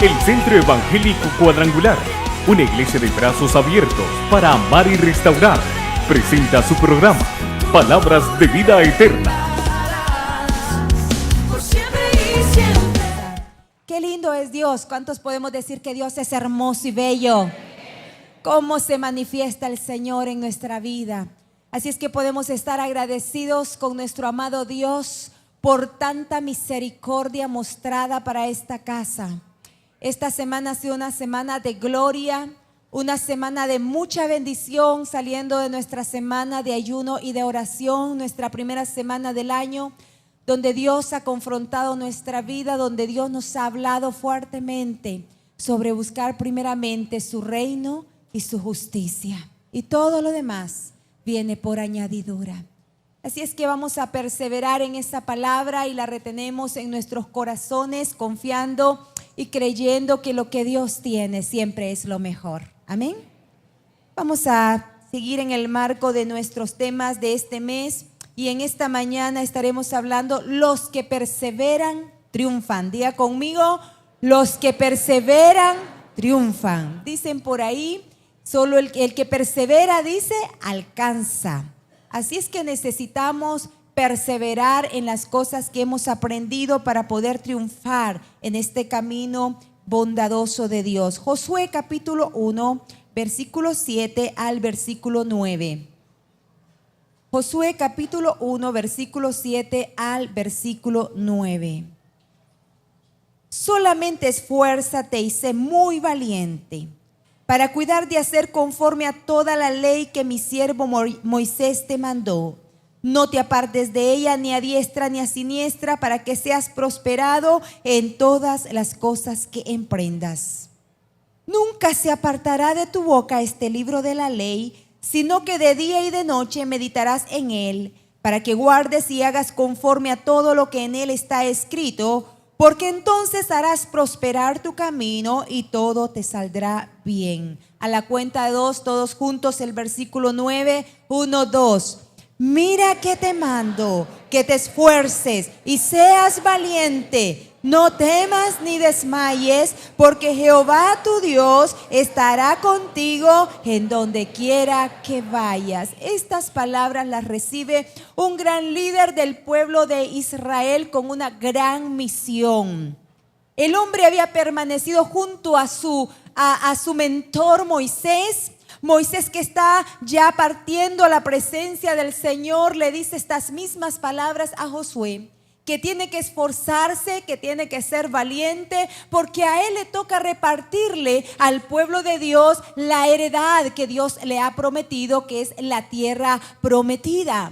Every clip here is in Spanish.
El Centro Evangélico Cuadrangular, una iglesia de brazos abiertos para amar y restaurar, presenta su programa Palabras de Vida Eterna. Qué lindo es Dios. ¿Cuántos podemos decir que Dios es hermoso y bello? Cómo se manifiesta el Señor en nuestra vida. Así es que podemos estar agradecidos con nuestro amado Dios por tanta misericordia mostrada para esta casa. Esta semana ha sido una semana de gloria, una semana de mucha bendición, saliendo de nuestra semana de ayuno y de oración, nuestra primera semana del año, donde Dios ha confrontado nuestra vida, donde Dios nos ha hablado fuertemente sobre buscar primeramente su reino y su justicia. Y todo lo demás viene por añadidura. Así es que vamos a perseverar en esa palabra y la retenemos en nuestros corazones, confiando y creyendo que lo que Dios tiene siempre es lo mejor. Amén. Vamos a seguir en el marco de nuestros temas de este mes y en esta mañana estaremos hablando los que perseveran triunfan. Diga conmigo, los que perseveran triunfan. Dicen por ahí, solo el que persevera, dice, alcanza. Así es que necesitamos perseverar en las cosas que hemos aprendido para poder triunfar en este camino bondadoso de Dios. Josué capítulo 1, versículo 7 al versículo 9. Josué capítulo 1, versículo 7 al versículo 9. Solamente esfuérzate y sé muy valiente para cuidar de hacer conforme a toda la ley que mi siervo Moisés te mandó. No te apartes de ella ni a diestra ni a siniestra, para que seas prosperado en todas las cosas que emprendas. Nunca se apartará de tu boca este libro de la ley, sino que de día y de noche meditarás en él, para que guardes y hagas conforme a todo lo que en él está escrito, porque entonces harás prosperar tu camino y todo te saldrá bien. A la cuenta de dos, todos juntos, el versículo 9, 1, 2. Mira que te mando, que te esfuerces y seas valiente. No temas ni desmayes, porque Jehová tu Dios estará contigo en donde quiera que vayas. Estas palabras las recibe un gran líder del pueblo de Israel con una gran misión. El hombre había permanecido junto a su mentor Moisés. Moisés, que está ya partiendo a la presencia del Señor, le dice estas mismas palabras a Josué, que tiene que esforzarse, que tiene que ser valiente, porque a él le toca repartirle al pueblo de Dios la heredad que Dios le ha prometido, que es la tierra prometida.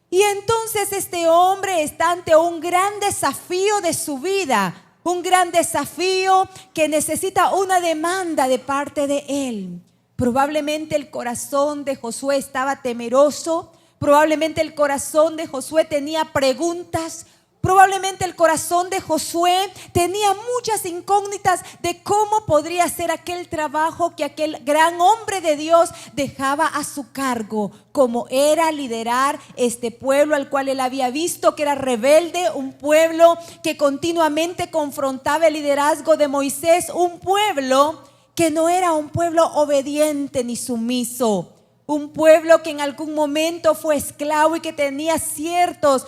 Y entonces este hombre está ante un gran desafío de su vida, un gran desafío que necesita una demanda de parte de él. Probablemente el corazón de Josué estaba temeroso, probablemente el corazón de Josué tenía preguntas, probablemente el corazón de Josué tenía muchas incógnitas de cómo podría ser aquel trabajo que aquel gran hombre de Dios dejaba a su cargo, como era liderar este pueblo al cual él había visto que era rebelde, un pueblo que continuamente confrontaba el liderazgo de Moisés, un pueblo que no era un pueblo obediente ni sumiso, un pueblo que en algún momento fue esclavo y que tenía ciertos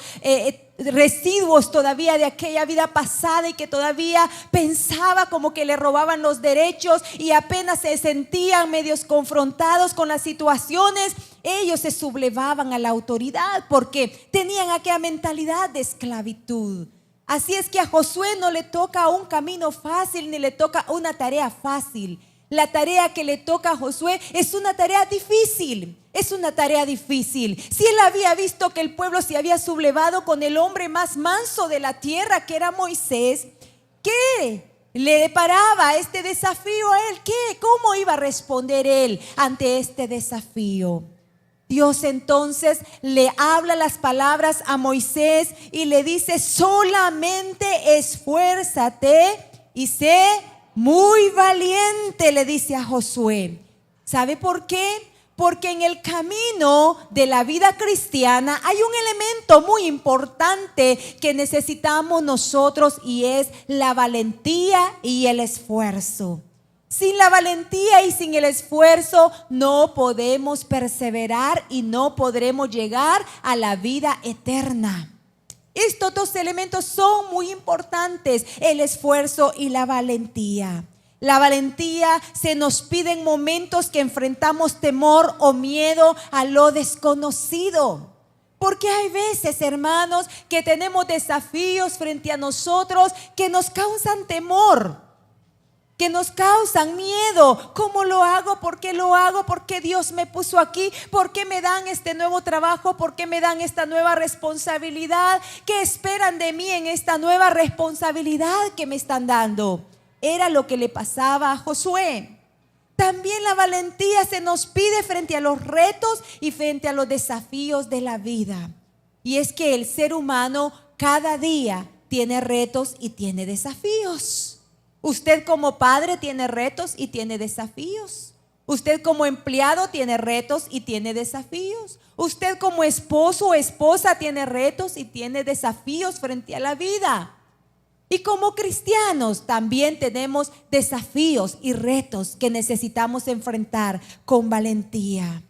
residuos todavía de aquella vida pasada y que todavía pensaba como que le robaban los derechos y apenas se sentían medios confrontados con las situaciones, ellos se sublevaban a la autoridad porque tenían aquella mentalidad de esclavitud. Así es que a Josué no le toca un camino fácil ni le toca una tarea fácil. La tarea que le toca a Josué es una tarea difícil. Es una tarea difícil. Si él había visto que el pueblo se había sublevado con el hombre más manso de la tierra, que era Moisés, ¿qué le deparaba este desafío a él? ¿Qué? ¿Cómo iba a responder él ante este desafío? Dios entonces le habla las palabras a Moisés y le dice: solamente esfuérzate y sé muy valiente, le dice a Josué. ¿Sabe por qué? Porque en el camino de la vida cristiana hay un elemento muy importante que necesitamos nosotros y es la valentía y el esfuerzo. Sin la valentía y sin el esfuerzo no podemos perseverar y no podremos llegar a la vida eterna. Estos dos elementos son muy importantes, el esfuerzo y la valentía. La valentía se nos pide en momentos que enfrentamos temor o miedo a lo desconocido. Porque hay veces, hermanos, que tenemos desafíos frente a nosotros que nos causan temor, que nos causan miedo. ¿Cómo lo hago? ¿Por qué lo hago? ¿Por qué Dios me puso aquí? ¿Por qué me dan este nuevo trabajo? ¿Por qué me dan esta nueva responsabilidad? ¿Qué esperan de mí en esta nueva responsabilidad que me están dando? Era lo que le pasaba a Josué. También la valentía se nos pide frente a los retos y frente a los desafíos de la vida. Y es que el ser humano cada día tiene retos y tiene desafíos. Usted como padre tiene retos y tiene desafíos. Usted como empleado tiene retos y tiene desafíos. Usted como esposo o esposa tiene retos y tiene desafíos frente a la vida. Y como cristianos también tenemos desafíos y retos que necesitamos enfrentar con valentía.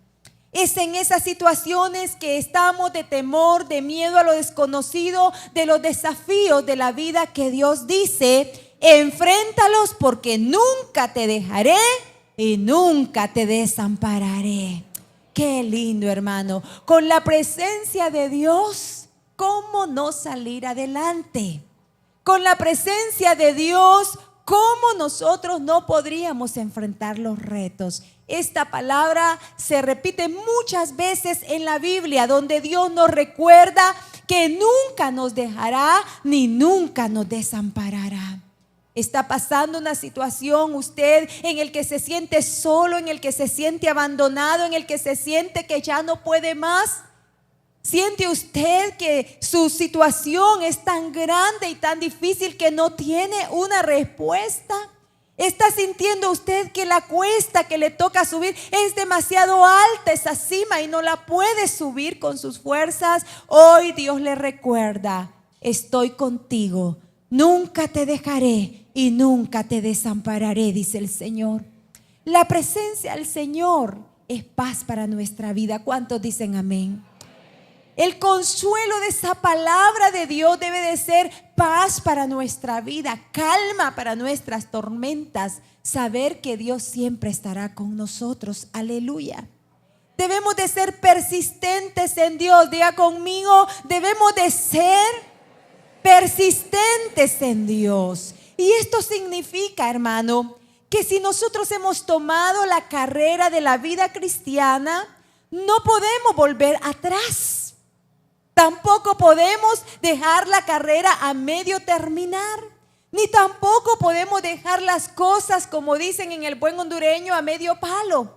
Es en esas situaciones que estamos de temor, de miedo a lo desconocido, de los desafíos de la vida que Dios dice: enfréntalos porque nunca te dejaré y nunca te desampararé. Qué lindo, hermano. Con la presencia de Dios, ¿cómo no salir adelante? Con la presencia de Dios, ¿cómo nosotros no podríamos enfrentar los retos? Esta palabra se repite muchas veces en la Biblia, donde Dios nos recuerda que nunca nos dejará ni nunca nos desamparará. Está pasando una situación usted en el que se siente solo, en el que se siente abandonado, en el que se siente que ya no puede más. ¿Siente usted que su situación es tan grande y tan difícil que no tiene una respuesta? ¿Está sintiendo usted que la cuesta que le toca subir es demasiado alta, esa cima, y no la puede subir con sus fuerzas? Hoy Dios le recuerda: estoy contigo, nunca te dejaré y nunca te desampararé, dice el Señor. La presencia del Señor es paz para nuestra vida. ¿Cuántos dicen amén? El consuelo de esa palabra de Dios debe de ser paz para nuestra vida, calma para nuestras tormentas, saber que Dios siempre estará con nosotros. Aleluya. Debemos de ser persistentes en Dios. Diga conmigo, debemos de ser persistentes en Dios. Y esto significa, hermano, que si nosotros hemos tomado la carrera de la vida cristiana, no podemos volver atrás. Tampoco podemos dejar la carrera a medio terminar, ni tampoco podemos dejar las cosas, como dicen en el buen hondureño, a medio palo.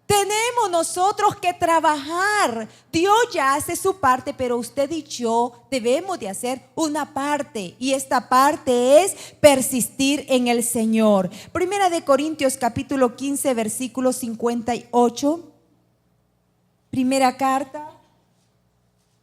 Tenemos nosotros que trabajar. Dios ya hace su parte, pero usted y yo debemos de hacer una parte, y esta parte es persistir en el Señor. Primera de Corintios capítulo 15 versículo 58. Primera carta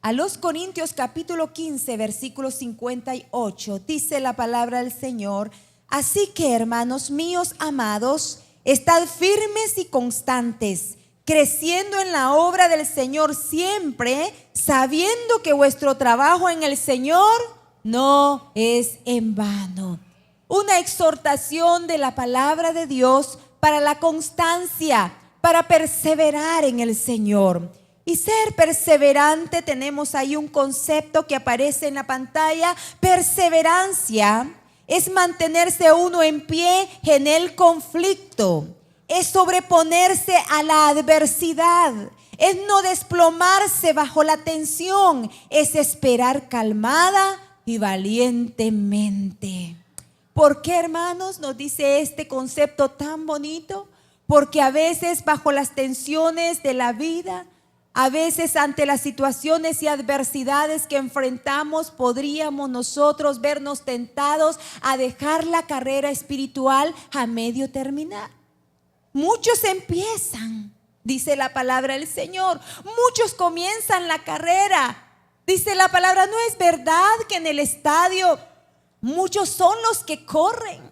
a los Corintios capítulo 15 versículo 58, dice la palabra del Señor: así que, hermanos míos amados, estad firmes y constantes, creciendo en la obra del Señor siempre, sabiendo que vuestro trabajo en el Señor no es en vano. Una exhortación de la palabra de Dios para la constancia, para perseverar en el Señor. Y ser perseverante, tenemos ahí un concepto que aparece en la pantalla. Perseverancia es mantenerse uno en pie en el conflicto, es sobreponerse a la adversidad, es no desplomarse bajo la tensión, es esperar calmada y valientemente. ¿Por qué, hermanos, nos dice este concepto tan bonito? Porque a veces bajo las tensiones de la vida, a veces ante las situaciones y adversidades que enfrentamos, podríamos nosotros vernos tentados a dejar la carrera espiritual a medio terminar. Muchos empiezan, dice la palabra del Señor. Muchos comienzan la carrera. Dice la palabra, no es verdad que en el estadio muchos son los que corren.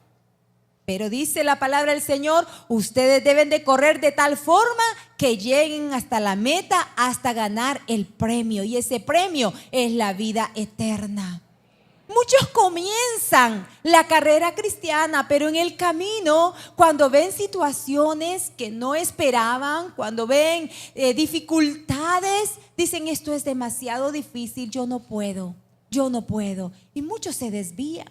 Pero dice la palabra del Señor, ustedes deben de correr de tal forma que lleguen hasta la meta, hasta ganar el premio. Y ese premio es la vida eterna. Muchos comienzan la carrera cristiana, pero en el camino, cuando ven situaciones que no esperaban, cuando ven dificultades, dicen, esto es demasiado difícil, yo no puedo. Y muchos se desvían.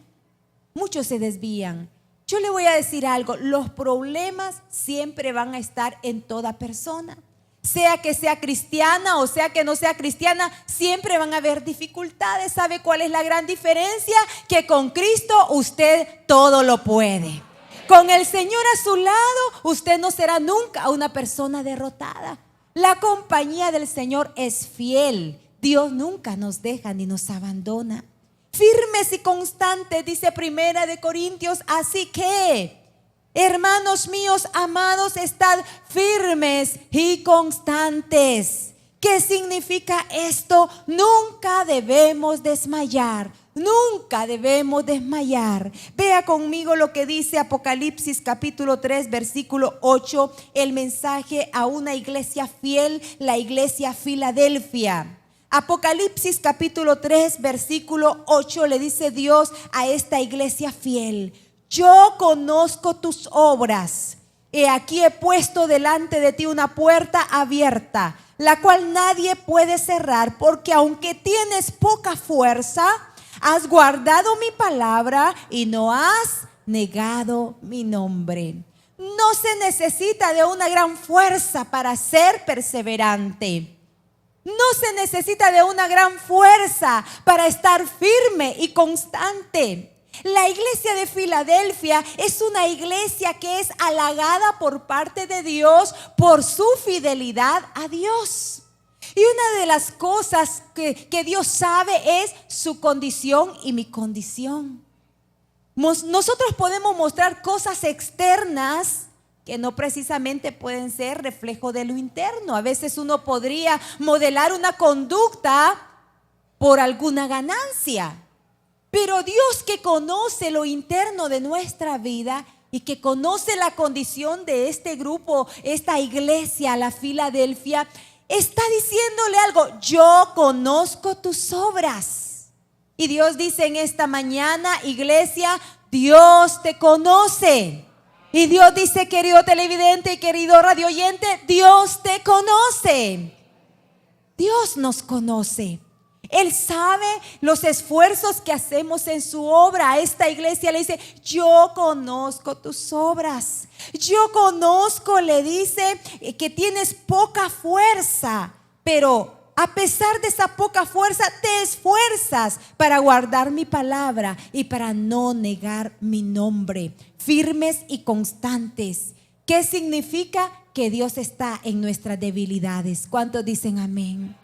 Yo le voy a decir algo, los problemas siempre van a estar en toda persona. Sea que sea cristiana o sea que no sea cristiana, siempre van a haber dificultades. ¿Sabe cuál es la gran diferencia? Que con Cristo usted todo lo puede. Con el Señor a su lado, usted no será nunca una persona derrotada. La compañía del Señor es fiel. Dios nunca nos deja ni nos abandona. Firmes y constantes, dice Primera de Corintios, así que, hermanos míos amados, estad firmes y constantes. ¿Qué significa esto? Nunca debemos desmayar. Vea conmigo lo que dice Apocalipsis capítulo 3 versículo 8, el mensaje a una iglesia fiel, la iglesia Filadelfia. Apocalipsis capítulo 3 versículo 8 le dice Dios a esta iglesia fiel: yo conozco tus obras. He aquí he puesto delante de ti una puerta abierta, la cual nadie puede cerrar, porque aunque tienes poca fuerza, has guardado mi palabra y no has negado mi nombre. No se necesita de una gran fuerza para ser perseverante. No se necesita de una gran fuerza para estar firme y constante. La iglesia de Filadelfia es una iglesia que es halagada por parte de Dios por su fidelidad a Dios. Y una de las cosas que Dios sabe es su condición y mi condición. Nosotros podemos mostrar cosas externas que no precisamente pueden ser reflejo de lo interno. A veces uno podría modelar una conducta por alguna ganancia. Pero Dios, que conoce lo interno de nuestra vida y que conoce la condición de este grupo, esta iglesia, la Filadelfia, está diciéndole algo: yo conozco tus obras. Y Dios dice en esta mañana, iglesia, Dios te conoce. Y Dios dice, querido televidente y querido radio oyente, Dios te conoce. Dios nos conoce. Él sabe los esfuerzos que hacemos en su obra. A esta iglesia le dice, yo conozco tus obras. Yo conozco, le dice, que tienes poca fuerza, pero a pesar de esa poca fuerza, te esfuerzas para guardar mi palabra y para no negar mi nombre. Firmes y constantes. ¿Qué significa? Que Dios está en nuestras debilidades. ¿Cuántos dicen amén?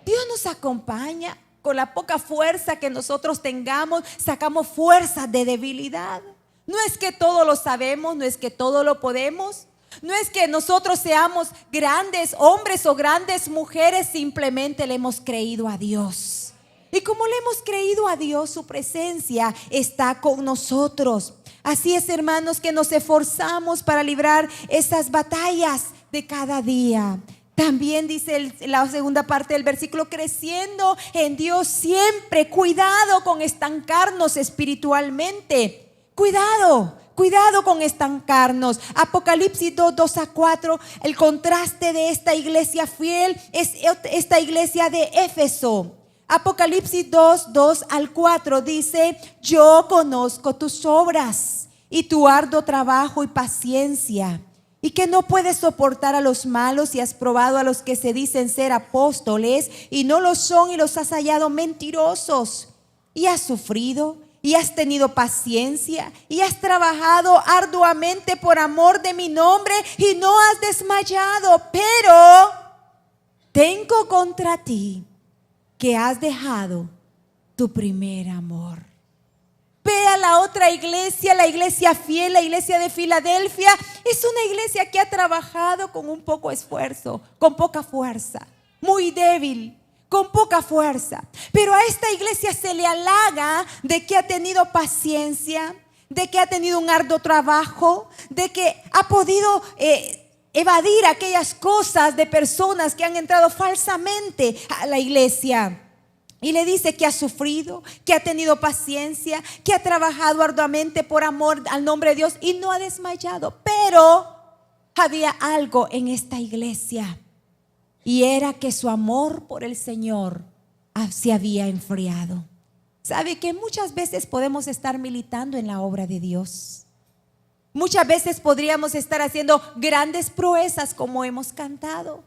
Dios nos acompaña. Con la poca fuerza que nosotros tengamos, sacamos fuerza de debilidad. No es que todo lo sabemos, no es que todo lo podemos. No es que nosotros seamos grandes hombres o grandes mujeres, simplemente le hemos creído a Dios. Y como le hemos creído a Dios, su presencia está con nosotros. Así es, hermanos, que nos esforzamos para librar esas batallas de cada día. También dice la segunda parte del versículo, creciendo en Dios siempre. Cuidado con estancarnos espiritualmente. Cuidado con estancarnos. Apocalipsis 2:2-4, el contraste de esta iglesia fiel es esta iglesia de Éfeso. Apocalipsis 2:2-4 dice, yo conozco tus obras y tu arduo trabajo y paciencia, y que no puedes soportar a los malos, y has probado a los que se dicen ser apóstoles y no lo son, y los has hallado mentirosos, y has sufrido y has tenido paciencia y has trabajado arduamente por amor de mi nombre y no has desmayado. Pero tengo contra ti que has dejado tu primer amor. Vea vea la otra iglesia, la iglesia fiel, la iglesia de Filadelfia, es una iglesia que ha trabajado con un poco esfuerzo, con poca fuerza, muy débil, con poca fuerza. Pero a esta iglesia se le halaga de que ha tenido paciencia, de que ha tenido un arduo trabajo, de que ha podido evadir aquellas cosas de personas que han entrado falsamente a la iglesia. Y le dice que ha sufrido, que ha tenido paciencia, que ha trabajado arduamente por amor al nombre de Dios y no ha desmayado. Pero había algo en esta iglesia, y era que su amor por el Señor se había enfriado. ¿Sabe que muchas veces podemos estar militando en la obra de Dios? Muchas veces podríamos estar haciendo grandes proezas como hemos cantado.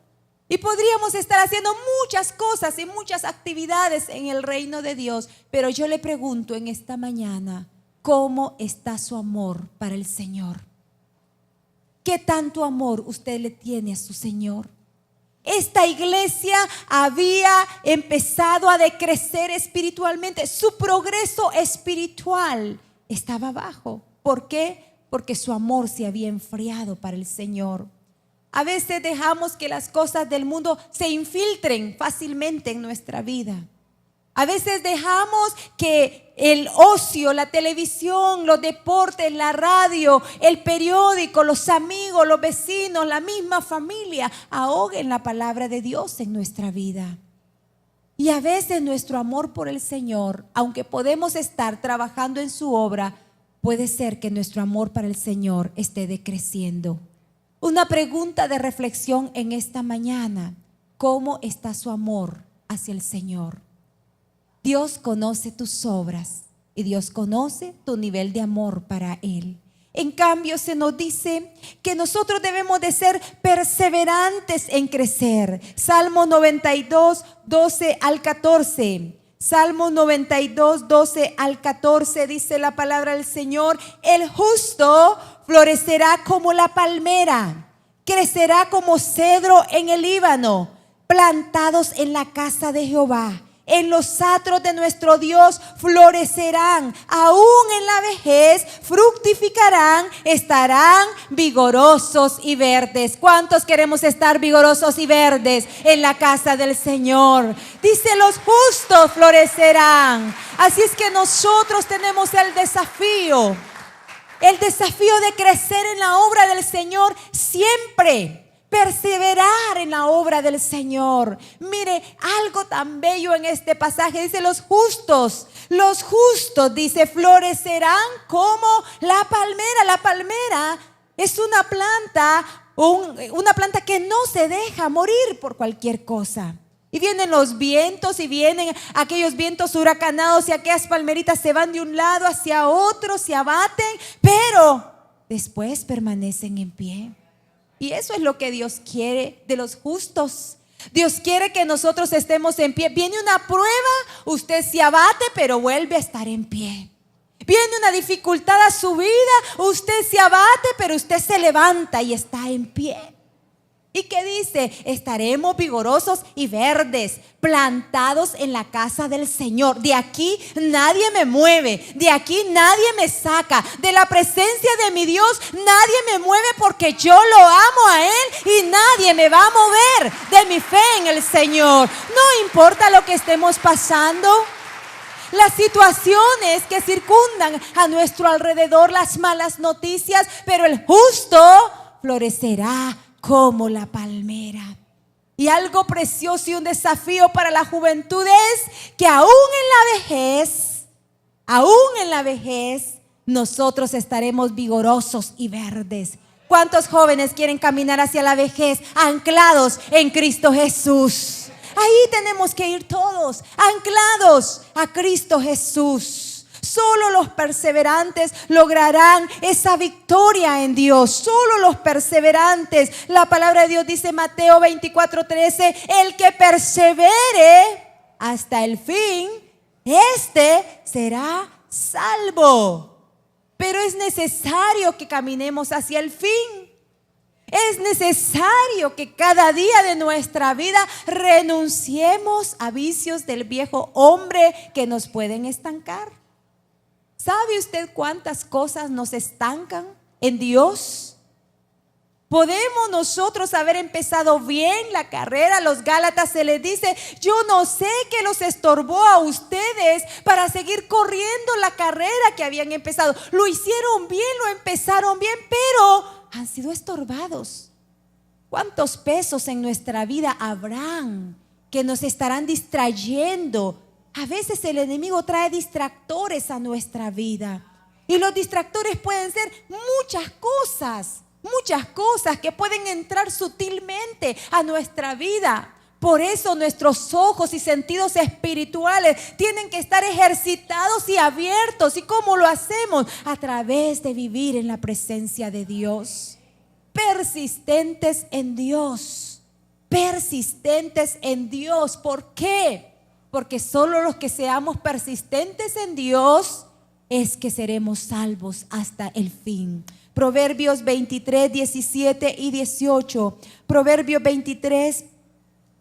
Y podríamos estar haciendo muchas cosas y muchas actividades en el reino de Dios. Pero yo le pregunto en esta mañana, ¿cómo está su amor para el Señor? ¿Qué tanto amor usted le tiene a su Señor? Esta iglesia había empezado a decrecer espiritualmente. Su progreso espiritual estaba bajo. ¿Por qué? Porque su amor se había enfriado para el Señor. A veces dejamos que las cosas del mundo se infiltren fácilmente en nuestra vida. A veces dejamos que el ocio, la televisión, los deportes, la radio, el periódico, los amigos, los vecinos, la misma familia ahoguen la palabra de Dios en nuestra vida. Y a veces nuestro amor por el Señor, aunque podemos estar trabajando en su obra, puede ser que nuestro amor para el Señor esté decreciendo. Una pregunta de reflexión en esta mañana: ¿cómo está su amor hacia el Señor? Dios conoce tus obras y Dios conoce tu nivel de amor para Él. En cambio, se nos dice que nosotros debemos de ser perseverantes en crecer. Salmo 92, 12 al 14. Salmo 92, 12 al 14 dice la palabra del Señor: el justo florecerá como la palmera, crecerá como cedro en el Líbano, plantados en la casa de Jehová. En los atros de nuestro Dios florecerán, aún en la vejez fructificarán, estarán vigorosos y verdes. ¿Cuántos queremos estar vigorosos y verdes en la casa del Señor? Dice: los justos florecerán. Así es que nosotros tenemos el desafío de crecer en la obra del Señor siempre. Perseverar en la obra del Señor. Mire, algo tan bello en este pasaje. Dice: los justos, dice, florecerán como la palmera. La palmera es una planta que no se deja morir por cualquier cosa. Y vienen los vientos, y vienen aquellos vientos huracanados, y aquellas palmeritas se van de un lado hacia otro, se abaten, pero después permanecen en pie. Y eso es lo que Dios quiere de los justos. Dios quiere que nosotros estemos en pie. Viene una prueba, usted se abate, pero vuelve a estar en pie. Viene una dificultad a su vida, usted se abate, pero usted se levanta y está en pie. ¿Y qué dice? Estaremos vigorosos y verdes, plantados en la casa del Señor. De aquí nadie me mueve, de aquí nadie me saca. De la presencia de mi Dios nadie me mueve, porque yo lo amo a Él y nadie me va a mover de mi fe en el Señor. No importa lo que estemos pasando, las situaciones que circundan a nuestro alrededor, las malas noticias, pero el justo florecerá como la palmera. Y algo precioso y un desafío para la juventud es que aún en la vejez, nosotros estaremos vigorosos y verdes. ¿Cuántos jóvenes quieren caminar hacia la vejez anclados en Cristo Jesús? Ahí tenemos que ir todos, anclados a Cristo Jesús. Solo los perseverantes lograrán esa victoria en Dios. Solo los perseverantes. La palabra de Dios dice, Mateo 24:13, el que persevere hasta el fin, este será salvo. Pero es necesario que caminemos hacia el fin. Es necesario que cada día de nuestra vida renunciemos a vicios del viejo hombre que nos pueden estancar. ¿Sabe usted cuántas cosas nos estancan en Dios? Podemos nosotros haber empezado bien la carrera. A los Gálatas se les dice: yo no sé qué los estorbó a ustedes para seguir corriendo la carrera que habían empezado. Lo hicieron bien, lo empezaron bien, pero han sido estorbados. ¿Cuántos pesos en nuestra vida habrán que nos estarán distrayendo? A veces el enemigo trae distractores a nuestra vida. Y los distractores pueden ser muchas cosas que pueden entrar sutilmente a nuestra vida. Por eso nuestros ojos y sentidos espirituales tienen que estar ejercitados y abiertos. ¿Y cómo lo hacemos? A través de vivir en la presencia de Dios. Persistentes en Dios. Persistentes en Dios. ¿Por qué? Porque solo los que seamos persistentes en Dios es que seremos salvos hasta el fin. Proverbios 23, 17 y 18. Proverbios 23,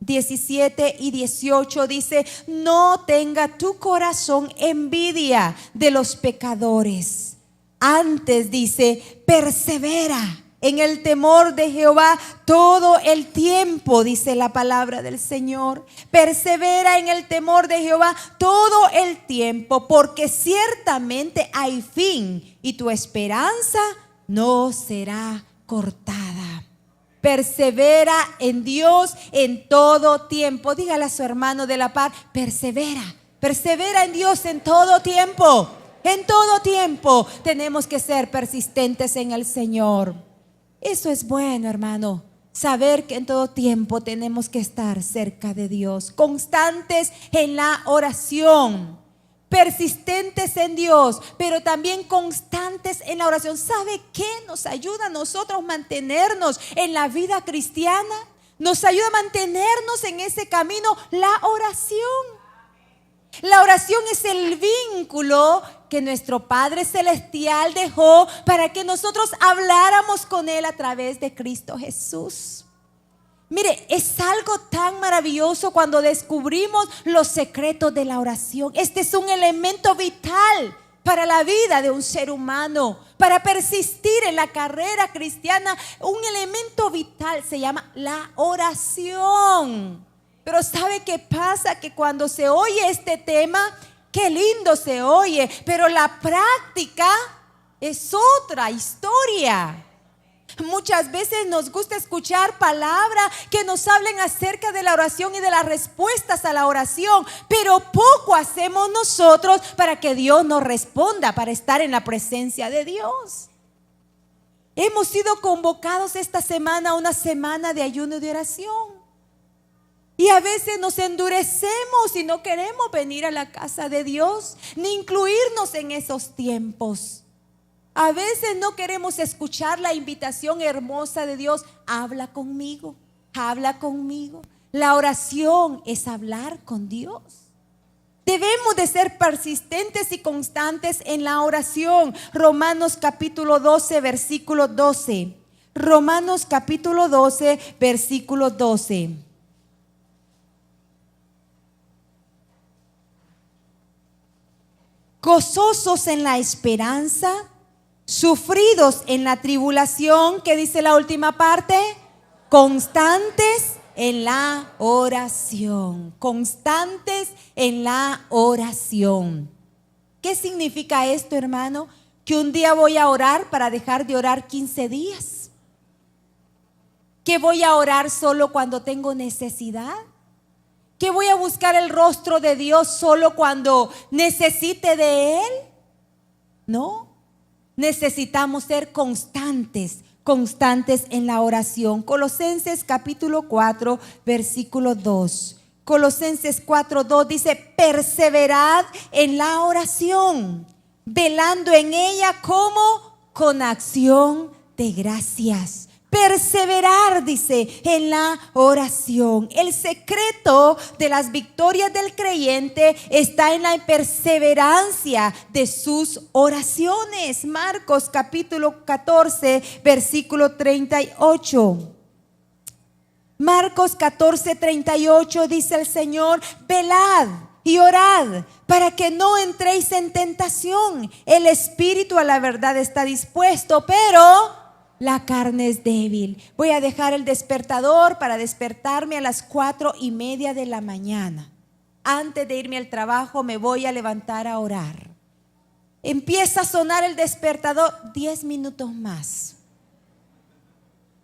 17 y 18 dice: no tenga tu corazón envidia de los pecadores. Antes dice: persevera en el temor de Jehová todo el tiempo, dice la palabra del Señor. Persevera en el temor de Jehová todo el tiempo, porque ciertamente hay fin y tu esperanza no será cortada. Persevera en Dios en todo tiempo. Dígale a su hermano de la par: persevera en Dios en todo tiempo. En todo tiempo tenemos que ser persistentes en el Señor. Eso es bueno, hermano, saber que en todo tiempo tenemos que estar cerca de Dios, constantes en la oración, persistentes en Dios, pero también constantes en la oración. ¿Sabe qué nos ayuda a nosotros mantenernos en la vida cristiana? Nos ayuda a mantenernos en ese camino la oración. La oración es el vínculo que nuestro Padre Celestial dejó para que nosotros habláramos con Él a través de Cristo Jesús. Mire, es algo tan maravilloso cuando descubrimos los secretos de la oración. Este es un elemento vital para la vida de un ser humano, para persistir en la carrera cristiana. Un elemento vital se llama la oración. Pero ¿sabe qué pasa? Que cuando se oye este tema, qué lindo se oye, pero la práctica es otra historia. Muchas veces nos gusta escuchar palabras que nos hablen acerca de la oración y de las respuestas a la oración, pero poco hacemos nosotros para que Dios nos responda, para estar en la presencia de Dios. Hemos sido convocados esta semana a una semana de ayuno y de oración. Y a veces nos endurecemos y no queremos venir a la casa de Dios, ni incluirnos en esos tiempos. A veces no queremos escuchar la invitación hermosa de Dios: habla conmigo, habla conmigo. La oración es hablar con Dios. Debemos de ser persistentes y constantes en la oración. Romanos capítulo 12, versículo 12. Romanos capítulo 12, versículo 12. Gozosos en la esperanza, sufridos en la tribulación. ¿Qué dice la última parte? Constantes en la oración. Constantes en la oración. ¿Qué significa esto, hermano? Que un día voy a orar para dejar de orar 15 días. Que voy a orar solo cuando tengo necesidad. ¿Que voy a buscar el rostro de Dios solo cuando necesite de Él? No, necesitamos ser constantes en la oración. Colosenses capítulo 4, versículo 2. Colosenses 4, 2 dice: perseverad en la oración, velando en ella como con acción de gracias. Perseverar, dice, en la oración. El secreto de las victorias del creyente está en la perseverancia de sus oraciones. Marcos capítulo 14, versículo 38. Marcos 14, 38 dice el Señor: velad, y orad para que no entréis en tentación. El espíritu a la verdad está dispuesto, pero la carne es débil. Voy a dejar el despertador para despertarme a las 4:30 de la mañana. Antes de irme al trabajo me voy a levantar a orar. Empieza a sonar el despertador, 10 minutos más.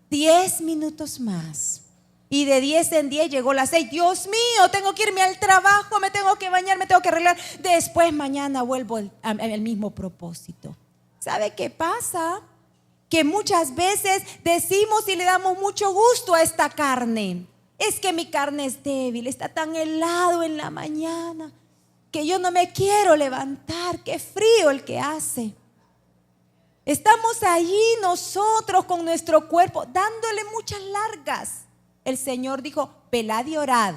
10 minutos más. Y de 10 en 10 llegó las 6. Dios mío, tengo que irme al trabajo, me tengo que bañar, me tengo que arreglar. Después mañana vuelvo al mismo propósito. ¿Sabe qué pasa? Que muchas veces decimos y le damos mucho gusto a esta carne. Es que mi carne es débil, está tan helado en la mañana que yo no me quiero levantar, qué frío el que hace. Estamos allí nosotros con nuestro cuerpo dándole muchas largas. El Señor dijo, velad y orad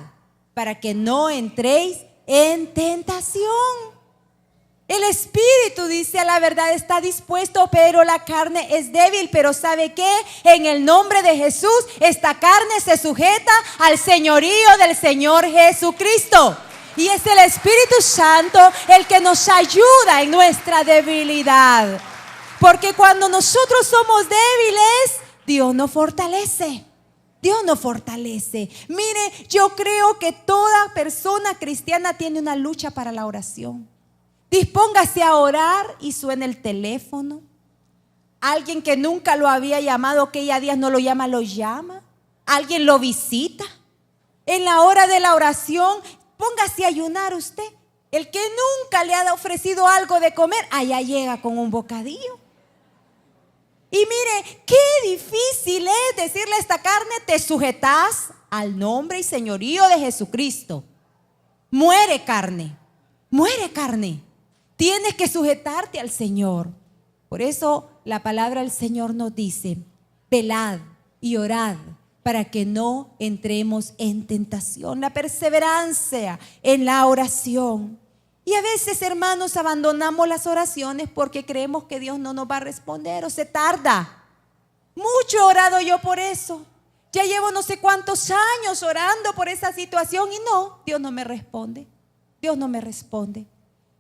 para que no entréis en tentación. El espíritu, dice, a la verdad está dispuesto, pero la carne es débil. Pero ¿sabe qué? En el nombre de Jesús, esta carne se sujeta al señorío del Señor Jesucristo. Y es el Espíritu Santo el que nos ayuda en nuestra debilidad. Porque cuando nosotros somos débiles, Dios nos fortalece. Dios nos fortalece. Mire, yo creo que toda persona cristiana tiene una lucha para la oración. Dispóngase a orar y suena el teléfono. Alguien que nunca lo había llamado, que ya días no lo llama, lo llama. Alguien lo visita. En la hora de la oración, póngase a ayunar usted. El que nunca le ha ofrecido algo de comer, allá llega con un bocadillo. Y mire, qué difícil es decirle a esta carne, te sujetas al nombre y señorío de Jesucristo. Muere carne, muere carne. Tienes que sujetarte al Señor. Por eso la palabra del Señor nos dice, velad y orad para que no entremos en tentación. La perseverancia en la oración. Y a veces, hermanos, abandonamos las oraciones porque creemos que Dios no nos va a responder o se tarda. Mucho he orado yo por eso. Ya llevo no sé cuántos años orando por esa situación y no, Dios no me responde. Dios no me responde.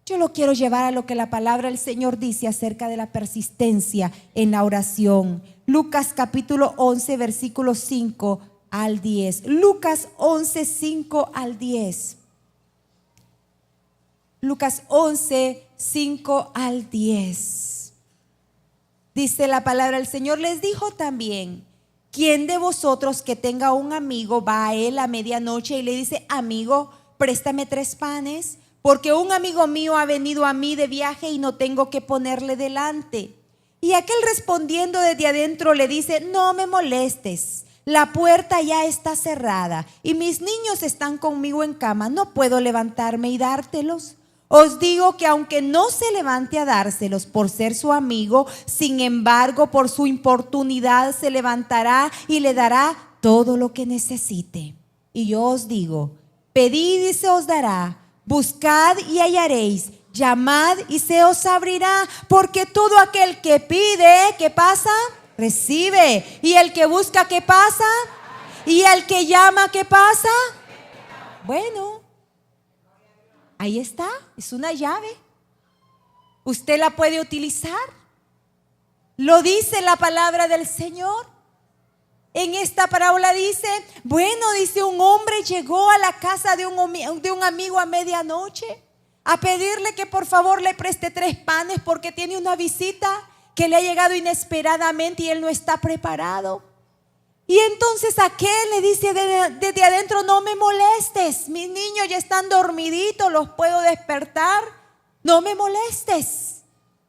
Yo lo quiero llevar a lo que la palabra del Señor dice acerca de la persistencia en la oración. Lucas capítulo 11, versículos 5 al 10. Lucas 11, 5 al 10. Lucas 11, 5 al 10. Dice la palabra del Señor, les dijo también, ¿quién de vosotros que tenga un amigo va a él a medianoche y le dice, amigo, préstame 3 panes? Porque un amigo mío ha venido a mí de viaje y no tengo que ponerle delante. Y aquel respondiendo desde adentro le dice, no me molestes, la puerta ya está cerrada y mis niños están conmigo en cama, no puedo levantarme y dártelos. Os digo que aunque no se levante a dárselos por ser su amigo, sin embargo por su importunidad se levantará y le dará todo lo que necesite. Y yo os digo, pedid y se os dará, buscad y hallaréis, llamad y se os abrirá, porque todo aquel que pide, ¿qué pasa? Recibe. Y el que busca, ¿qué pasa? Y el que llama, ¿qué pasa? Bueno, ahí está, es una llave. Usted la puede utilizar. Lo dice la palabra del Señor. En esta parábola dice, bueno, dice, un hombre llegó a la casa de un amigo a medianoche a pedirle que por favor le preste 3 panes porque tiene una visita que le ha llegado inesperadamente y él no está preparado. Y entonces aquel le dice desde adentro, no me molestes, mis niños ya están dormiditos, los puedo despertar, no me molestes,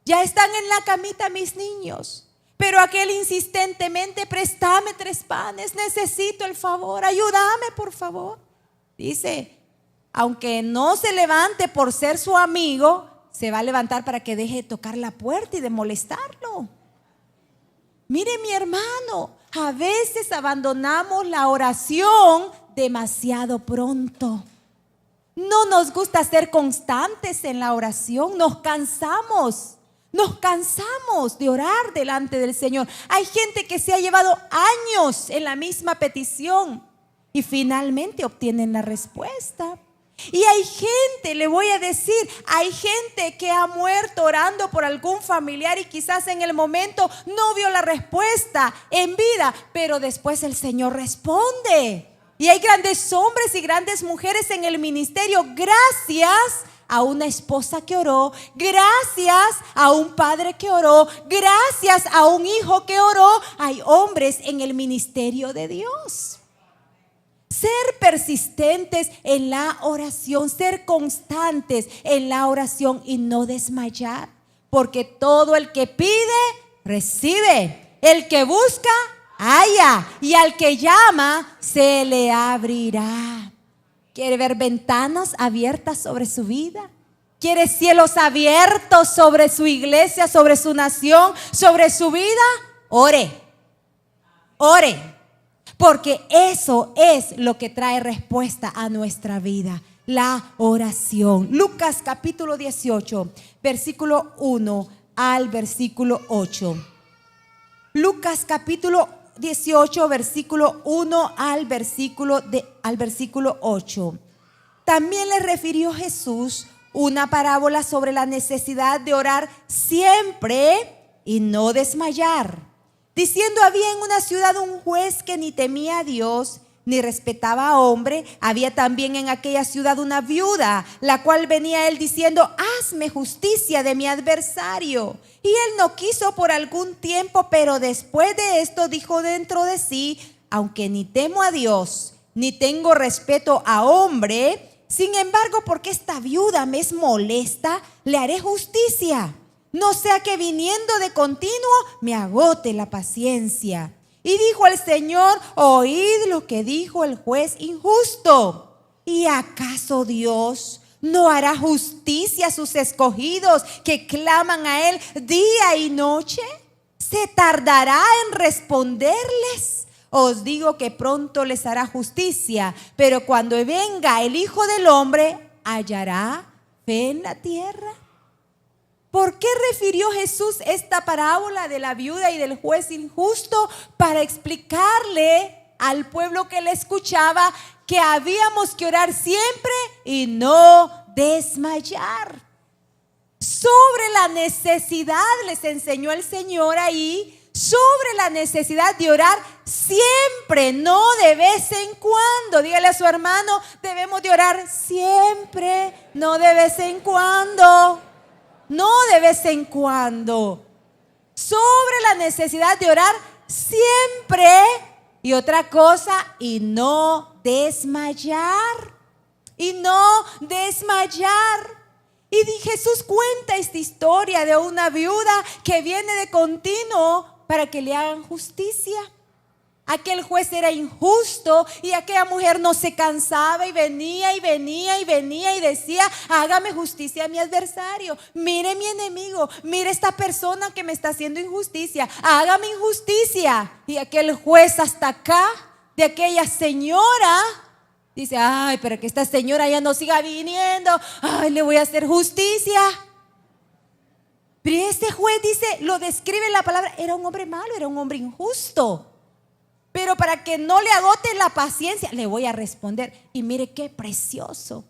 ya están en la camita mis niños. Pero aquel insistentemente, préstame 3 panes, necesito el favor, ayúdame por favor. Dice, aunque no se levante por ser su amigo, se va a levantar para que deje de tocar la puerta y de molestarlo. Mire mi hermano, a veces abandonamos la oración demasiado pronto. No nos gusta ser constantes en la oración, nos cansamos de orar delante del Señor. Hay gente que se ha llevado años en la misma petición y finalmente obtienen la respuesta. Y hay gente, le voy a decir, hay gente que ha muerto orando por algún familiar y quizás en el momento no vio la respuesta en vida, pero después el Señor responde. Y hay grandes hombres y grandes mujeres en el ministerio gracias a una esposa que oró, gracias a un padre que oró, gracias a un hijo que oró. Hay hombres en el ministerio de Dios. Ser persistentes en la oración, ser constantes en la oración y no desmayar, porque todo el que pide, recibe. El que busca, halla, y al que llama, se le abrirá. ¿Quiere ver ventanas abiertas sobre su vida? ¿Quiere cielos abiertos sobre su iglesia, sobre su nación, sobre su vida? Ore, ore. Porque eso es lo que trae respuesta a nuestra vida, la oración. Lucas capítulo 18, versículo 1 al versículo 8. Lucas capítulo 18, versículo 1 al versículo 8. También le refirió Jesús una parábola sobre la necesidad de orar siempre y no desmayar. Diciendo, había en una ciudad un juez que ni temía a Dios, ni respetaba a hombre. Había también en aquella ciudad una viuda, la cual venía a él diciendo, hazme justicia de mi adversario. Y él no quiso por algún tiempo, pero después de esto dijo dentro de sí, aunque ni temo a Dios, ni tengo respeto a hombre, sin embargo, porque esta viuda me es molesta, le haré justicia. No sea que viniendo de continuo me agote la paciencia. Y dijo el Señor, oíd lo que dijo el juez injusto. ¿Y acaso Dios no hará justicia a sus escogidos que claman a Él día y noche? ¿Se tardará en responderles? Os digo que pronto les hará justicia, pero cuando venga el Hijo del Hombre, ¿hallará fe en la tierra? ¿Por qué refirió Jesús esta parábola de la viuda y del juez injusto? Para explicarle al pueblo que le escuchaba que habíamos que orar siempre y no desmayar. Sobre la necesidad, les enseñó el Señor ahí, sobre la necesidad de orar siempre, no de vez en cuando. Dígale a su hermano, debemos de orar siempre, no de vez en cuando. No de vez en cuando. Sobre la necesidad de orar siempre. Y otra cosa, y no desmayar. Y no desmayar. Y Jesús cuenta esta historia de una viuda que viene de continuo para que le hagan justicia. Aquel juez era injusto y aquella mujer no se cansaba y venía y venía y venía y decía, hágame justicia a mi adversario, mire mi enemigo, mire esta persona que me está haciendo injusticia, hágame injusticia. Y aquel juez hasta acá de aquella señora dice, ay, pero que esta señora ya no siga viniendo, ay, le voy a hacer justicia. Pero este juez dice, lo describe la palabra, era un hombre malo, era un hombre injusto. Pero para que no le agote la paciencia, le voy a responder. Y mire qué precioso.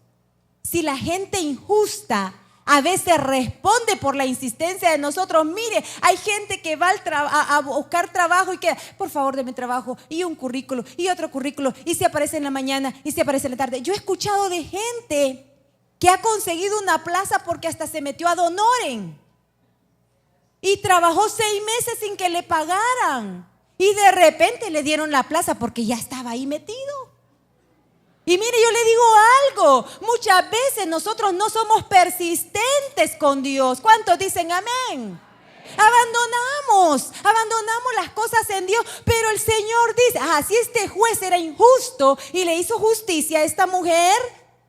Si la gente injusta a veces responde por la insistencia de nosotros. Mire, hay gente que va a buscar trabajo y queda, por favor, deme trabajo. Y un currículo, y otro currículo. Y se aparece en la mañana, y se aparece en la tarde. Yo he escuchado de gente que ha conseguido una plaza porque hasta se metió a Don Oren. Y trabajó 6 meses sin que le pagaran. Y de repente le dieron la plaza porque ya estaba ahí metido. Y mire, yo le digo algo. Muchas veces nosotros no somos persistentes con Dios. ¿Cuántos dicen amén? Abandonamos las cosas en Dios. Pero el Señor dice, si este juez era injusto y le hizo justicia a esta mujer,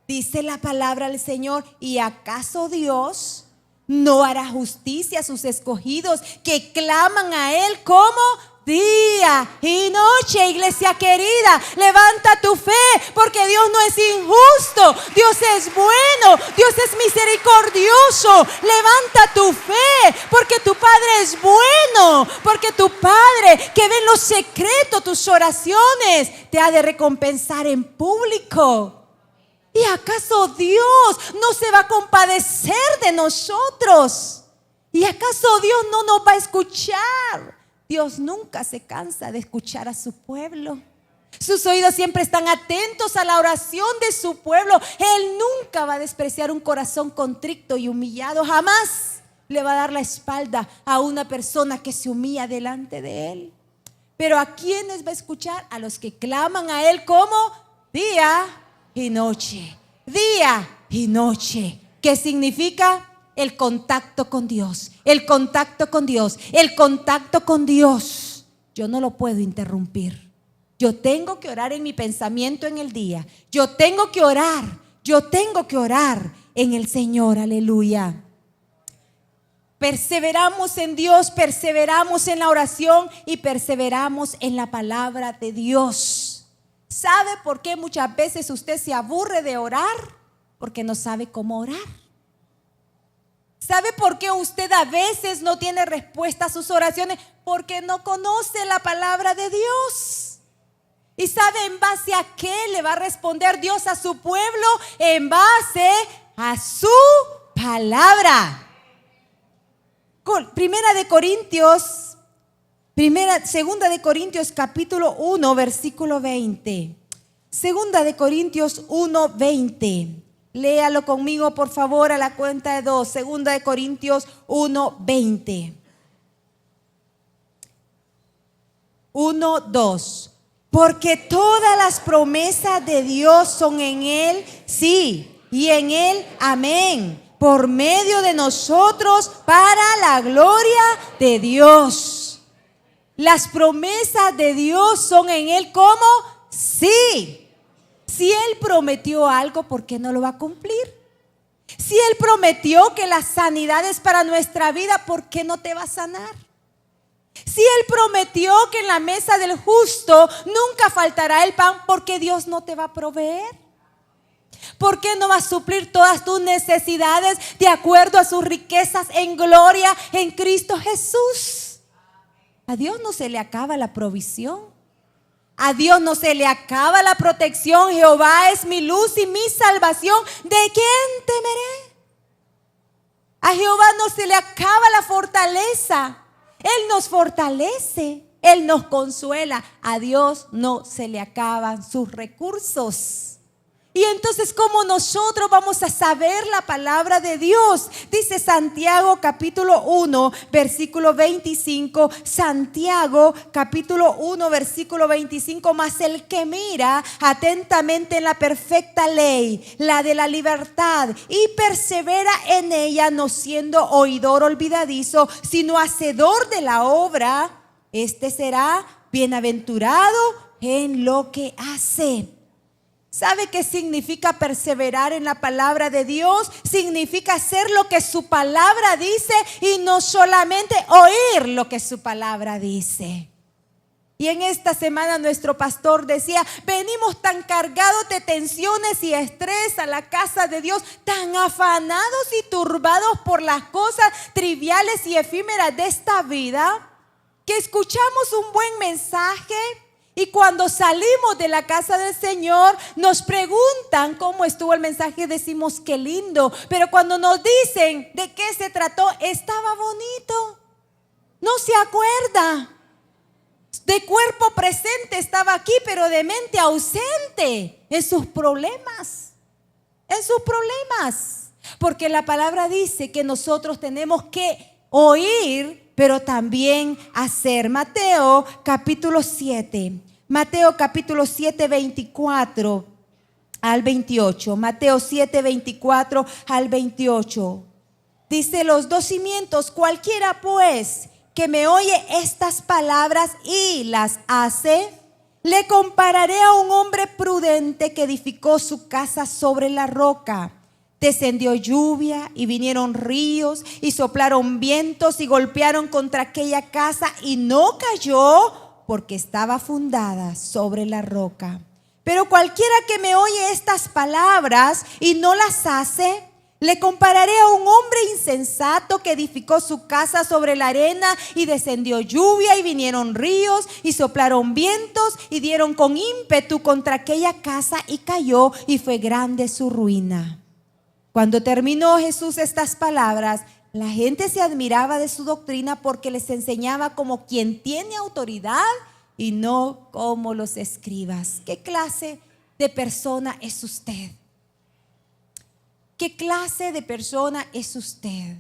dice la palabra del Señor, ¿y acaso Dios no hará justicia a sus escogidos que claman a Él como día y noche? Iglesia querida, levanta tu fe, porque Dios no es injusto, Dios es bueno, Dios es misericordioso. Levanta tu fe, porque tu Padre es bueno, porque tu Padre que ve en lo secreto tus oraciones te ha de recompensar en público. ¿Y acaso Dios no se va a compadecer de nosotros? ¿Y acaso Dios no nos va a escuchar? Dios nunca se cansa de escuchar a su pueblo. Sus oídos siempre están atentos a la oración de su pueblo. Él nunca va a despreciar un corazón contrito y humillado. Jamás le va a dar la espalda a una persona que se humilla delante de Él. Pero ¿a quiénes va a escuchar? A los que claman a Él como día y noche. Día y noche. ¿Qué significa? El contacto con Dios. El contacto con Dios. El contacto con Dios. Yo no lo puedo interrumpir. Yo tengo que orar en mi pensamiento en el día. Yo tengo que orar. Yo tengo que orar en el Señor. Aleluya. Perseveramos en Dios, perseveramos en la oración y perseveramos en la palabra de Dios. ¿Sabe por qué muchas veces usted se aburre de orar? Porque no sabe cómo orar. ¿Sabe por qué usted a veces no tiene respuesta a sus oraciones? Porque no conoce la palabra de Dios. ¿Y sabe en base a qué le va a responder Dios a su pueblo? En base a su palabra. Segunda de Corintios capítulo 1 versículo 20. Segunda de Corintios 1, 20. Léalo conmigo por favor a la cuenta de 2. Segunda de Corintios 1, 20. 1, 2. Porque todas las promesas de Dios son en Él, sí, y en Él, amén, por medio de nosotros para la gloria de Dios. Las promesas de Dios son en Él como sí. Si Él prometió algo, ¿por qué no lo va a cumplir? Si Él prometió que la sanidad es para nuestra vida, ¿por qué no te va a sanar? Si Él prometió que en la mesa del justo nunca faltará el pan, ¿por qué Dios no te va a proveer? ¿Por qué no va a suplir todas tus necesidades de acuerdo a sus riquezas en gloria en Cristo Jesús? A Dios no se le acaba la provisión. A Dios no se le acaba la protección. Jehová es mi luz y mi salvación. ¿De quién temeré? A Jehová no se le acaba la fortaleza. Él nos fortalece, Él nos consuela. A Dios no se le acaban sus recursos. Y entonces, ¿cómo nosotros vamos a saber la palabra de Dios? Dice Santiago capítulo 1, versículo 25. Santiago capítulo 1, versículo 25. Mas el que mira atentamente en la perfecta ley, la de la libertad, y persevera en ella, no siendo oidor olvidadizo, sino hacedor de la obra, este será bienaventurado en lo que hace. ¿Sabe qué significa perseverar en la palabra de Dios? Significa hacer lo que su palabra dice y no solamente oír lo que su palabra dice. Y en esta semana nuestro pastor decía, venimos tan cargados de tensiones y estrés a la casa de Dios, tan afanados y turbados por las cosas triviales y efímeras de esta vida, que escuchamos un buen mensaje. Y cuando salimos de la casa del Señor, nos preguntan cómo estuvo el mensaje, decimos qué lindo. Pero cuando nos dicen de qué se trató, estaba bonito. No se acuerda. De cuerpo presente estaba aquí, pero de mente ausente en sus problemas. En sus problemas. Porque la palabra dice que nosotros tenemos que oír, pero también hacer. Mateo capítulo 7. Mateo capítulo 7, 24 al 28. Mateo 7, 24 al 28. Dice los dos cimientos, cualquiera pues que me oye estas palabras y las hace, le compararé a un hombre prudente que edificó su casa sobre la roca. Descendió lluvia y vinieron ríos y soplaron vientos y golpearon contra aquella casa y no cayó porque estaba fundada sobre la roca. Pero cualquiera que me oye estas palabras y no las hace, Le compararé a un hombre insensato que edificó su casa sobre la arena y descendió lluvia y vinieron ríos y soplaron vientos y dieron con ímpetu contra aquella casa y cayó y fue grande su ruina. Cuando terminó Jesús estas palabras, la gente se admiraba de su doctrina porque les enseñaba como quien tiene autoridad y no como los escribas. ¿Qué clase de persona es usted? ¿Qué clase de persona es usted?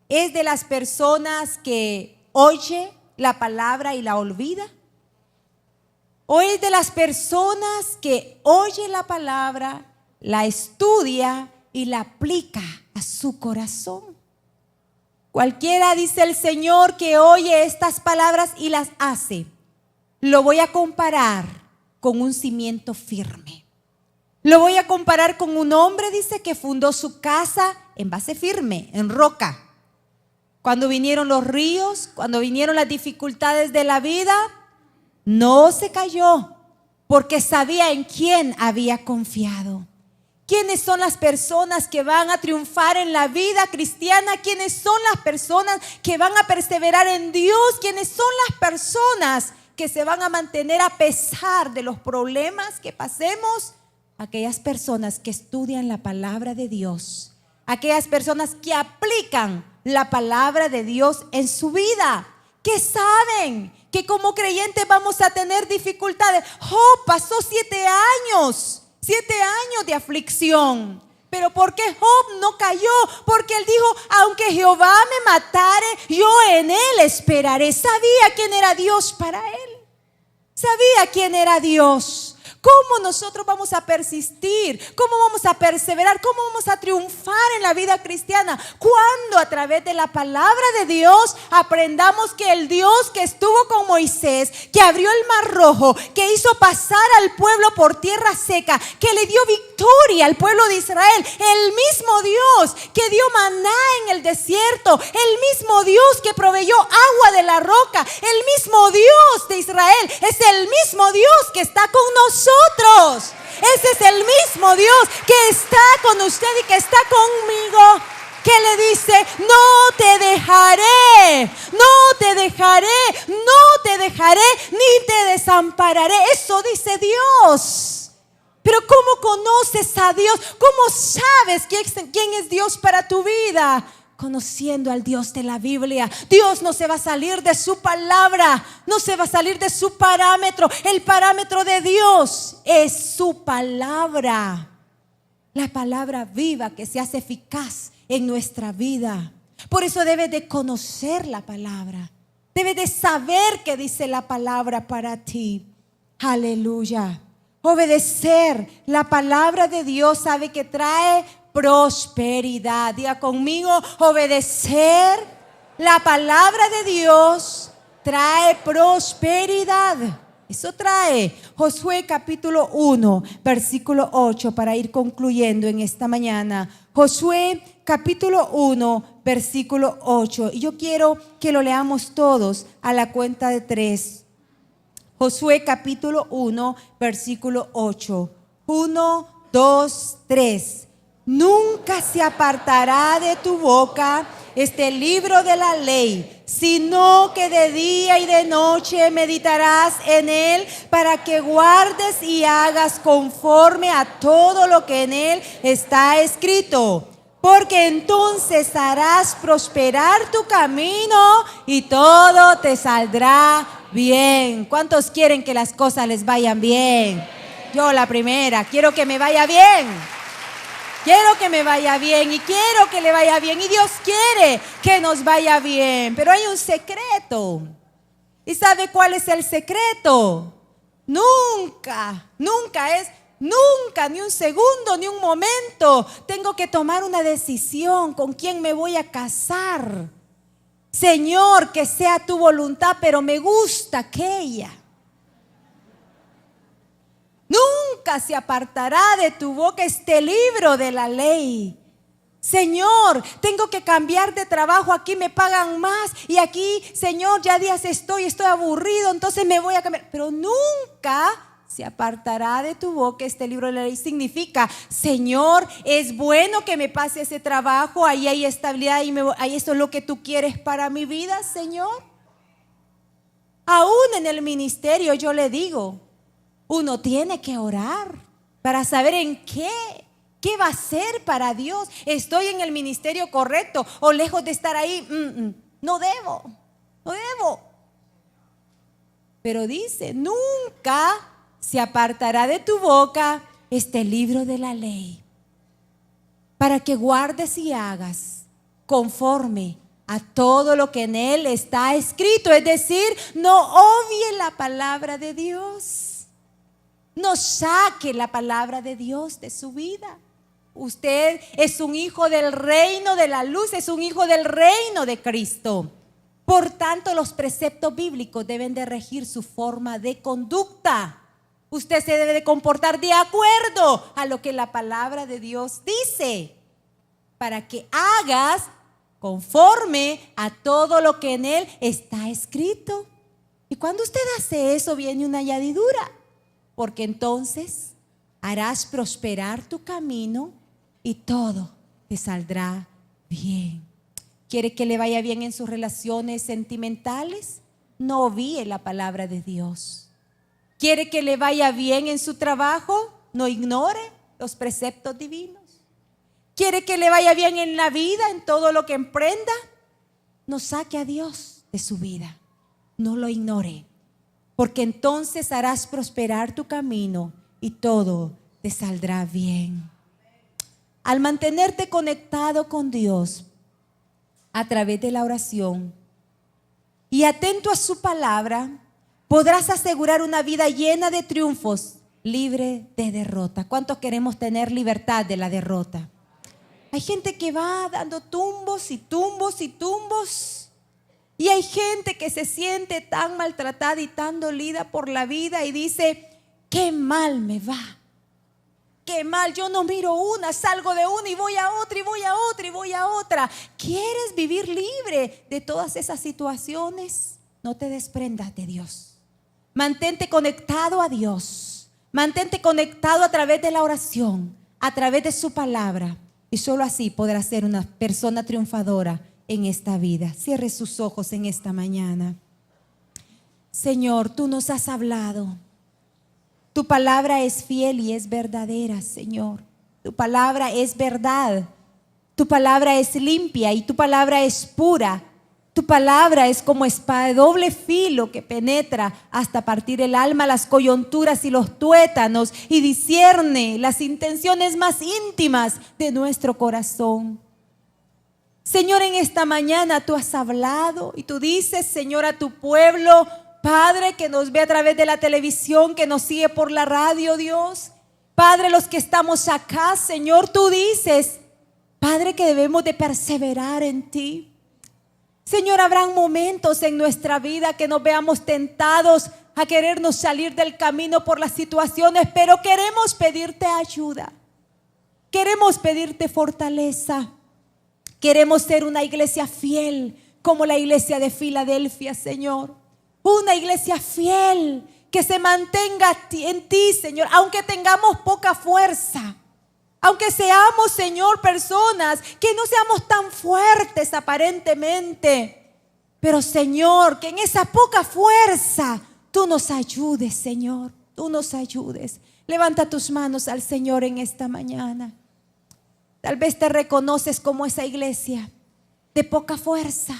¿Es de las personas que oye la palabra y la olvida? ¿O es de las personas que oye la palabra, la estudia y la aplica a su corazón? Cualquiera, dice el Señor, que oye estas palabras y las hace, lo voy a comparar con un cimiento firme. Lo voy a comparar con un hombre, dice, que fundó su casa en base firme, en roca. Cuando vinieron los ríos, cuando vinieron las dificultades de la vida, no se cayó, porque sabía en quién había confiado. ¿Quiénes son las personas que van a triunfar en la vida cristiana? ¿Quiénes son las personas que van a perseverar en Dios? ¿Quiénes son las personas que se van a mantener a pesar de los problemas que pasemos? Aquellas personas que estudian la palabra de Dios, aquellas personas que aplican la palabra de Dios en su vida, que saben que como creyentes vamos a tener dificultades. Job pasó 7 años de aflicción. Pero ¿por qué Job no cayó? Porque él dijo, aunque Jehová me matare, yo en él esperaré. Sabía quién era Dios para él. Sabía quién era Dios. ¿Cómo nosotros vamos a persistir? ¿Cómo vamos a perseverar? ¿Cómo vamos a triunfar en la vida cristiana? Cuando a través de la palabra de Dios aprendamos que el Dios que estuvo con Moisés, que abrió el mar rojo, que hizo pasar al pueblo por tierra seca, que le dio victoria al pueblo de Israel, el mismo Dios que dio maná en el desierto, el mismo Dios que proveyó agua de la roca, el mismo Dios de Israel, es el mismo Dios que está con nosotros. Ese es el mismo Dios que está con usted y que está conmigo, que le dice, no te dejaré, no te dejaré, no te dejaré, ni te desampararé. Eso dice Dios. Pero ¿cómo conoces a Dios? ¿Cómo sabes quién es Dios para tu vida? Conociendo al Dios de la Biblia. Dios no se va a salir de su palabra, no se va a salir de su parámetro. El parámetro de Dios es su palabra, la palabra viva que se hace eficaz en nuestra vida. Por eso debes de conocer la palabra, debes de saber qué dice la palabra para ti. Aleluya. Obedecer la palabra de Dios, sabe que trae prosperidad. Diga conmigo, obedecer la palabra de Dios trae prosperidad. Eso trae. Josué capítulo 1 versículo 8, para ir concluyendo en esta mañana. Josué capítulo 1 versículo 8, y yo quiero que lo leamos todos a la cuenta de 3. Josué capítulo 1 versículo 8. 1, 2, 3. Nunca se apartará de tu boca este libro de la ley, sino que de día y de noche meditarás en él, para que guardes y hagas conforme a todo lo que en él está escrito. Porque entonces harás prosperar tu camino y todo te saldrá bien. ¿Cuántos quieren que las cosas les vayan bien? Yo la primera, quiero que me vaya bien. Quiero que me vaya bien y quiero que le vaya bien, y Dios quiere que nos vaya bien. Pero hay un secreto. ¿Y sabe cuál es el secreto? Nunca, ni un segundo, ni un momento tengo que tomar una decisión con quién me voy a casar. Señor, que sea tu voluntad, pero me gusta aquella. Nunca se apartará de tu boca este libro de la ley. Señor, tengo que cambiar de trabajo, aquí me pagan más, y aquí, Señor, ya días estoy aburrido, entonces me voy a cambiar. Pero nunca se apartará de tu boca este libro de la ley. Significa, Señor, es bueno que me pase ese trabajo, ahí hay estabilidad, ahí esto es lo que tú quieres para mi vida, Señor. Aún en el ministerio yo le digo, uno tiene que orar para saber en qué va a ser para Dios. ¿Estoy en el ministerio correcto o lejos de estar ahí? No debo. Pero dice, nunca se apartará de tu boca este libro de la ley, para que guardes y hagas conforme a todo lo que en él está escrito. Es decir, no obvie la palabra de Dios. No saque la palabra de Dios de su vida. Usted es un hijo del reino de la luz, es un hijo del reino de Cristo. Por tanto, los preceptos bíblicos deben de regir su forma de conducta. Usted se debe de comportar de acuerdo a lo que la palabra de Dios dice, para que hagas conforme a todo lo que en él está escrito. Y cuando usted hace eso, viene una añadidura, porque entonces harás prosperar tu camino y todo te saldrá bien. ¿Quiere que le vaya bien en sus relaciones sentimentales? No obvíe la palabra de Dios. ¿Quiere que le vaya bien en su trabajo? No ignore los preceptos divinos. ¿Quiere que le vaya bien en la vida, en todo lo que emprenda? No saque a Dios de su vida. No lo ignore, porque entonces harás prosperar tu camino y todo te saldrá bien. Al mantenerte conectado con Dios a través de la oración y atento a su palabra, podrás asegurar una vida llena de triunfos, libre de derrota. ¿Cuántos queremos tener libertad de la derrota? Hay gente que va dando tumbos y tumbos y tumbos. Y hay gente que se siente tan maltratada y tan dolida por la vida y dice, qué mal me va. Qué mal, yo no miro una, salgo de una y voy a otra y voy a otra y voy a otra. ¿Quieres vivir libre de todas esas situaciones? No te desprendas de Dios. Mantente conectado a Dios. Mantente conectado a través de la oración, a través de su palabra. Y solo así podrás ser una persona triunfadora en esta vida. Cierre sus ojos en esta mañana. Señor, tú nos has hablado. Tu palabra es fiel y es verdadera, Señor. Tu palabra es verdad. Tu palabra es limpia y tu palabra es pura. Tu palabra es como espada de doble filo que penetra hasta partir el alma, las coyunturas y los tuétanos y discierne las intenciones más íntimas de nuestro corazón. Señor, en esta mañana tú has hablado y tú dices, Señor, a tu pueblo, Padre, que nos ve a través de la televisión, que nos sigue por la radio, Dios. Padre, los que estamos acá, Señor, tú dices, Padre, que debemos de perseverar en ti. Señor, habrán momentos en nuestra vida que nos veamos tentados a querernos salir del camino por las situaciones, pero queremos pedirte ayuda. Queremos pedirte fortaleza. Queremos ser una iglesia fiel como la iglesia de Filadelfia, Señor. Una iglesia fiel que se mantenga en ti, Señor, aunque tengamos poca fuerza. Aunque seamos, Señor, personas que no seamos tan fuertes aparentemente, pero, Señor, que en esa poca fuerza tú nos ayudes, Señor, tú nos ayudes. Levanta tus manos al Señor en esta mañana. Tal vez te reconoces como esa iglesia de poca fuerza,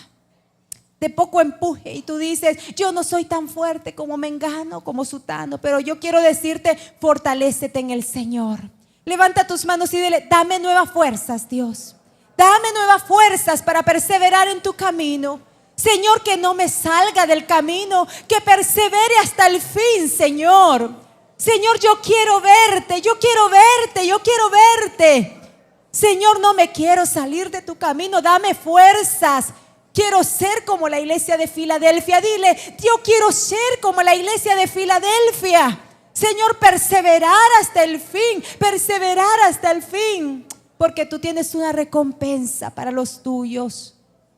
de poco empuje, y tú dices, yo no soy tan fuerte como Mengano, como Sutano, pero yo quiero decirte, fortalécete en el Señor. Levanta tus manos y dile, dame nuevas fuerzas, Dios. Dame nuevas fuerzas para perseverar en tu camino. Señor, que no me salga del camino, que persevere hasta el fin, Señor. Señor, yo quiero verte, yo quiero verte, yo quiero verte. Señor, no me quiero salir de tu camino, dame fuerzas. Quiero ser como la iglesia de Filadelfia. Dile, yo quiero ser como la iglesia de Filadelfia. Señor, perseverar hasta el fin, perseverar hasta el fin, porque tú tienes una recompensa para los tuyos.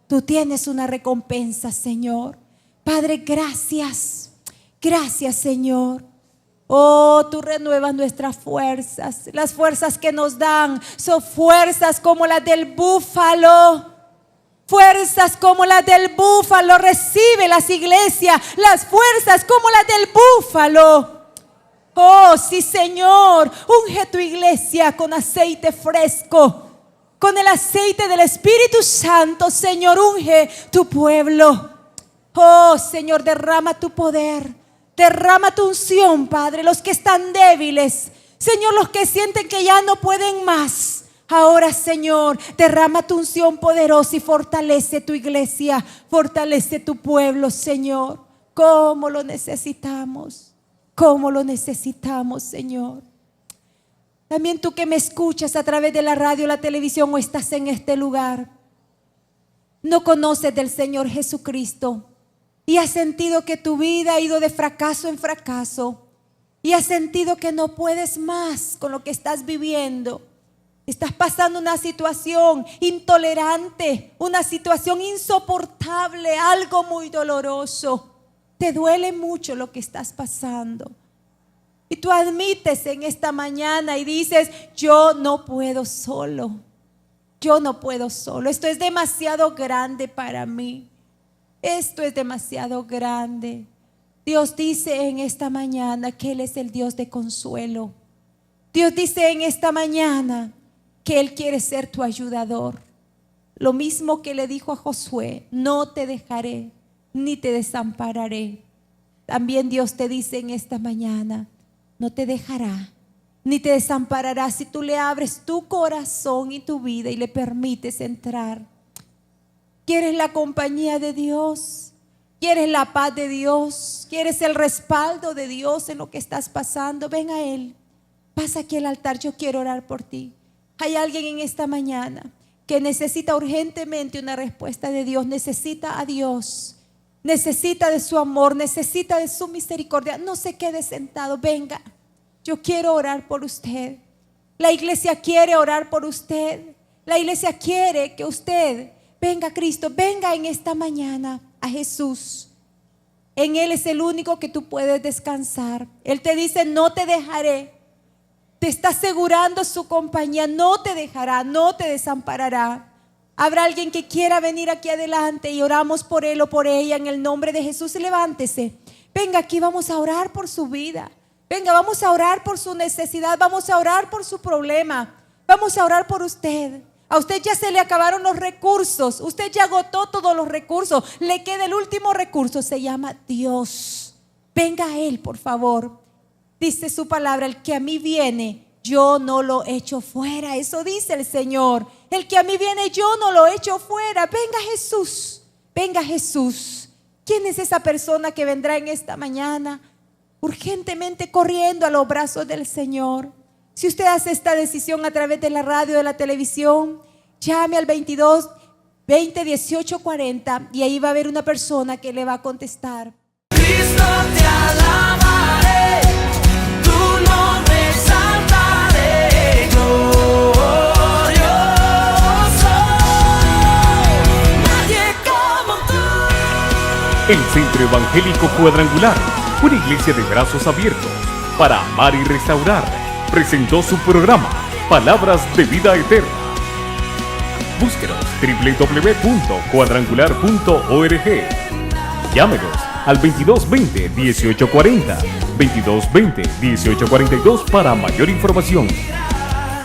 Tú tienes una recompensa, Señor. Padre, gracias. Gracias, Señor. Oh, tú renuevas nuestras fuerzas. Las fuerzas que nos dan son fuerzas como las del búfalo. Fuerzas como las del búfalo recibe las iglesias. Las fuerzas como las del búfalo. Oh, sí, Señor, unge tu iglesia con aceite fresco, con el aceite del Espíritu Santo. Señor, unge tu pueblo. Oh, Señor, derrama tu poder, derrama tu unción, Padre. Los que están débiles, Señor, los que sienten que ya no pueden más, ahora, Señor, derrama tu unción poderosa y fortalece tu iglesia, fortalece tu pueblo, Señor. ¿Cómo lo necesitamos? ¿Cómo lo necesitamos, Señor? También tú que me escuchas a través de la radio, la televisión o estás en este lugar, no conoces del Señor Jesucristo y has sentido que tu vida ha ido de fracaso en fracaso y has sentido que no puedes más con lo que estás viviendo. Estás pasando una situación intolerante, una situación insoportable, algo muy doloroso. Te duele mucho lo que estás pasando. Y tú admites en esta mañana y dices, yo no puedo solo. Yo no puedo solo. Esto es demasiado grande para mí. Esto es demasiado grande. Dios dice en esta mañana que Él es el Dios de consuelo. Dios dice en esta mañana que Él quiere ser tu ayudador. Lo mismo que le dijo a Josué, no te dejaré ni te desampararé. También Dios te dice en esta mañana, no te dejará ni te desamparará si tú le abres tu corazón y tu vida y le permites entrar. ¿Quieres la compañía de Dios? ¿Quieres la paz de Dios? ¿Quieres el respaldo de Dios en lo que estás pasando? Ven a Él. Pasa aquí al altar, yo quiero orar por ti. Hay alguien en esta mañana que necesita urgentemente una respuesta de Dios, necesita a Dios. Necesita de su amor, necesita de su misericordia. No se quede sentado, venga. Yo quiero orar por usted. La iglesia quiere orar por usted. La iglesia quiere que usted venga a Cristo, venga en esta mañana a Jesús. En Él es el único que tú puedes descansar. Él te dice, no te dejaré. Te está asegurando su compañía, no te dejará, no te desamparará. Habrá alguien que quiera venir aquí adelante y oramos por él o por ella en el nombre de Jesús. Levántese, venga aquí, vamos a orar por su vida. Venga, vamos a orar por su necesidad, vamos a orar por su problema, vamos a orar por usted. A usted ya se le acabaron los recursos, usted ya agotó todos los recursos, le queda el último recurso, se llama Dios. Venga a Él, por favor. Dice su palabra, el que a mí viene, yo no lo echo fuera. Eso dice el Señor. El que a mí viene, yo no lo echo fuera. Venga Jesús, venga Jesús. ¿Quién es esa persona que vendrá en esta mañana? Urgentemente corriendo a los brazos del Señor. Si usted hace esta decisión a través de la radio, de la televisión, llame al 22 20 18 40 y ahí va a haber una persona que le va a contestar. Cristo te alabaré, tu nombre exaltaré, glorioso, nadie como tú. El Centro Evangélico Cuadrangular, una iglesia de brazos abiertos para amar y restaurar, presentó su programa Palabras de Vida Eterna. Búsquenos www.cuadrangular.org. Llámenos al 2220-1840, 2220-1842 para mayor información.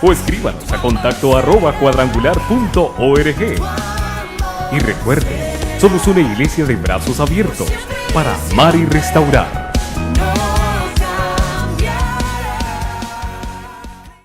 O escríbanos a contacto@cuadrangular.org. Y recuerde, somos una iglesia de brazos abiertos para amar y restaurar.